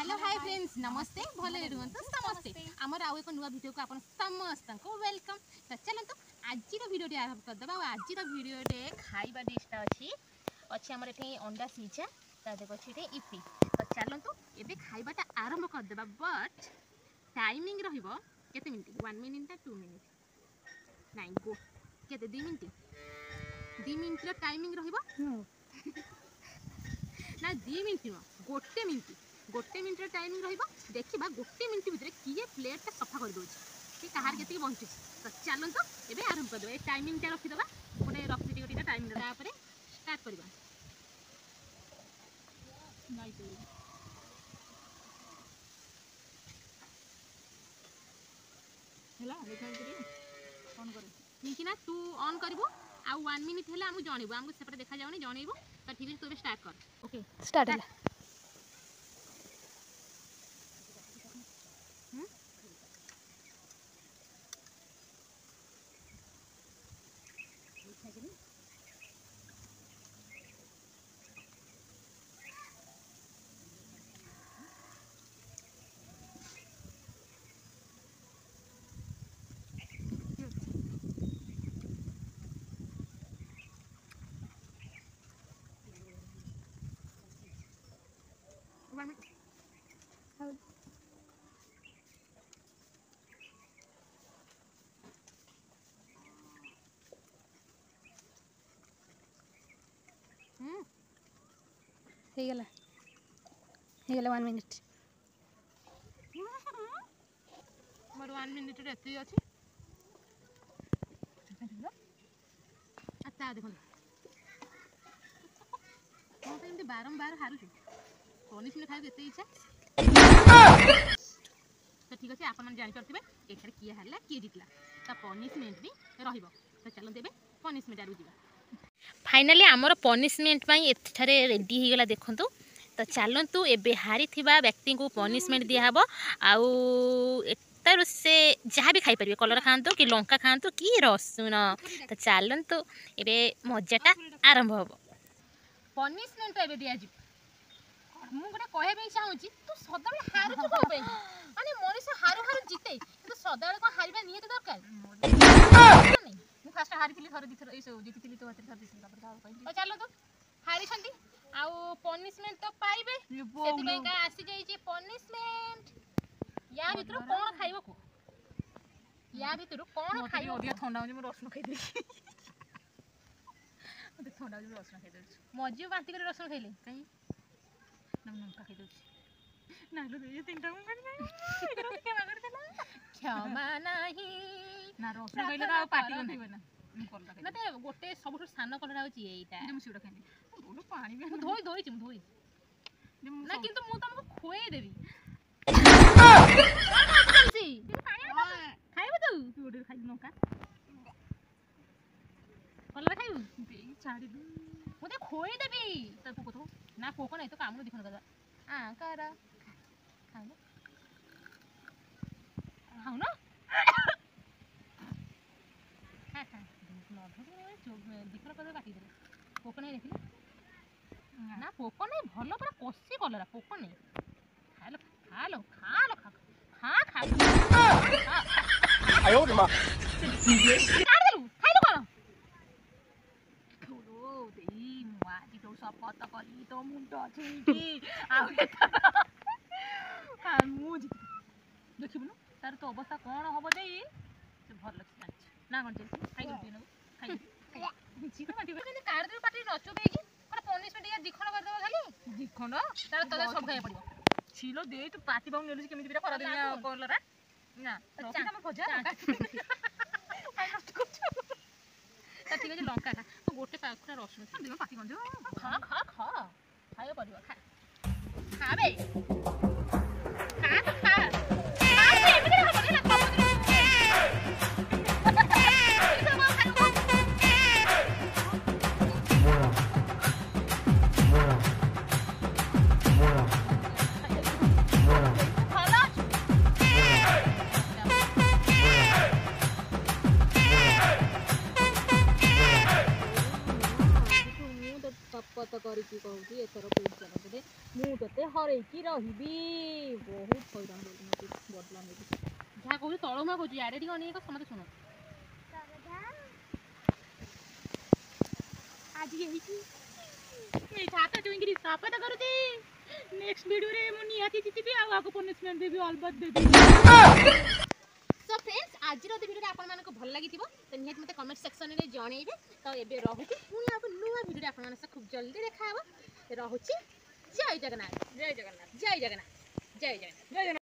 Hello hi friends नमस्ते भले रुहतु समस्ते आमर आउ एक नुआ वीडियो को आप समस्त को वेलकम। तो चलते आज वीडियो आरंभ करदे। आज वीडियो खाइबा डिशटा अच्छी आमर ये अंडा सीझा देखो अच्छे इपी। तो चलतु ये खाइबाटा आरंभ करदे। बट टाइमिंग रहिबो केते मिनिट 1 मिनिट ना 2 मिनिट नाइन गो केते 2 मिनिट 2 मिनिट रो टाइमिंग रहिबो ना 2 मिनिट गोटे मिनिट टाइमिंग रहिबो। देखिबा गोटे मिनिट भितर किए प्लेट सफा कर दोछ कि कहार केति बंचुछ। तो चलंतो एबे आरंभ कर देबे। टाइमिंग टा रखि दबा गोटे रखि टिके टाइम दे तापर स्टार्ट करबा। नाइस हला देखा करी ऑन कर कि ना तू ऑन करबो आ 1 मिनिट हला हमु जणिबो हमु सेपटे देखा जाउनी जणिबो। तो ठीक है तू स्टार्ट कर। ओके स्टार्ट है। हे गला 1 मिनिट मोर 1 मिनिट रे एती अछि। अच्छा देखो हम तो एमती बारंबार हारुछु पनिशमेंट खाइ एते इच्छा। तो ठीक अछि आपन जानि करथिबे एथरे किए हल्ला किए जितला तो पनिशमेंट भी रहिबो। तो चलो देबे पनिशमेंट आरु जिबा। फाइनली आमर पनिशमेंट पई एथरे रेडी हे गला देखंतु। तो चलतु एबे हारी थिबा व्यक्ति को पनिशमेंट दिया हबो। आउ एतार से जहाँ भी खाई परिबे कलर खांतु कि लंका खांतु कि रसुन। तो चलतु एबे मजाटा आरंभ हबो। पनिशमेंट एबे दिया जी मु गोटे कहे बे चाहूची तू सदाबे हारु तू को बे माने मनीष हारु हारु जिते तो सदाबे को हारिबा नियत दरकार नहीं। मु फर्स्ट हारि थिली थरे दिथर एसो जितिली तो हाथ थर दिथर तापर दाव कहि। तो चलो तो हारि छंती आउ पनिशमेंट तो पाइबे सेति बें का आसी जाई छी पनिशमेंट। या भितर कोन खाइबो को या भितर कोन खाइबो ओदिया ठंडा हो जे मु रसुन खाइ देई ओदे ठंडा हो जे रसुन खाइ देई मजियो बांती करे रसुन खाइले कहीं ना लंका खाइ देई ना लो ये तीनटा को कर नहीं इधर के मगर देला क्षमा नहीं ना रसुन खाइले का पार्टी गंधैबे ना ना ते गोटे सबठु सान कलर आउची एटा जे मु सिडा खाइनी बोलो पानी भी धोई धोई चिम धोई ना किंतु मु तुमको खोए देबी खाइबो तू ओडे खाइ लंका कलर खाइबो बे छाड़ी दू मुते खोए देबी त तू को ना पोको नहीं तो कामनु दिखन गदा आ कर खाइबो खाउ ना हां हां न धोरे चोक दिखन कदा काटी दे पोको नहीं देखिले ना पोको नहीं भलो पूरा कसी कलरा पोको नहीं खालो खालो खालो खा खा खा आयो रे मां काट देलु खाइलो कोन खोलो देई माजी तो सपत करी तो मुंडो छिकी आ आ मुजी देखिबनु तार तो अवस्था कोन होबो देई से भर लक्ष्य ना कोन छै खाइ दु न खाइ चिकन काटी बे कार दे पाटी नचो बेकी पर पनिशमेंट या दिखण कर देबो खाली दिखण तार तले सब खाइ पड़िबो छिलो दे तू पाती बाउ नेलु केमिति बिरा कर देनिया कलरा ना रखि हम भजा आई नष्ट करछु त ठीक है लंका खा तू गोटे पाखरा रसुन खा देबो पाती गंजो खा खा खा खायो पड़िबो खा खा बे खा तो खा हरैकी रही बहुत हैरान बदला जहाँ कहूँ तल मुआ कहूँ आड़े अनेक समझे शुण आज ये हाथ चुईकरी शपथ करुची नेक्स्ट वीडियो रे मु निहाती जितिबी आ आको पनिशमेंट देबी अलबत देबी सो फ्रेंड्स आज रो वीडियो रे आपन मानको भल लागिथिबो तो निहाती मते कमेंट सेक्शन रे जणैबे तो एबे रहुची पुनी आको नुवा वीडियो रे आपन मानस खूब जल्दी देखाबो रहुची जय जगन्नाथ जय जगन्नाथ जय जगन्नाथ जय जगन्नाथ जय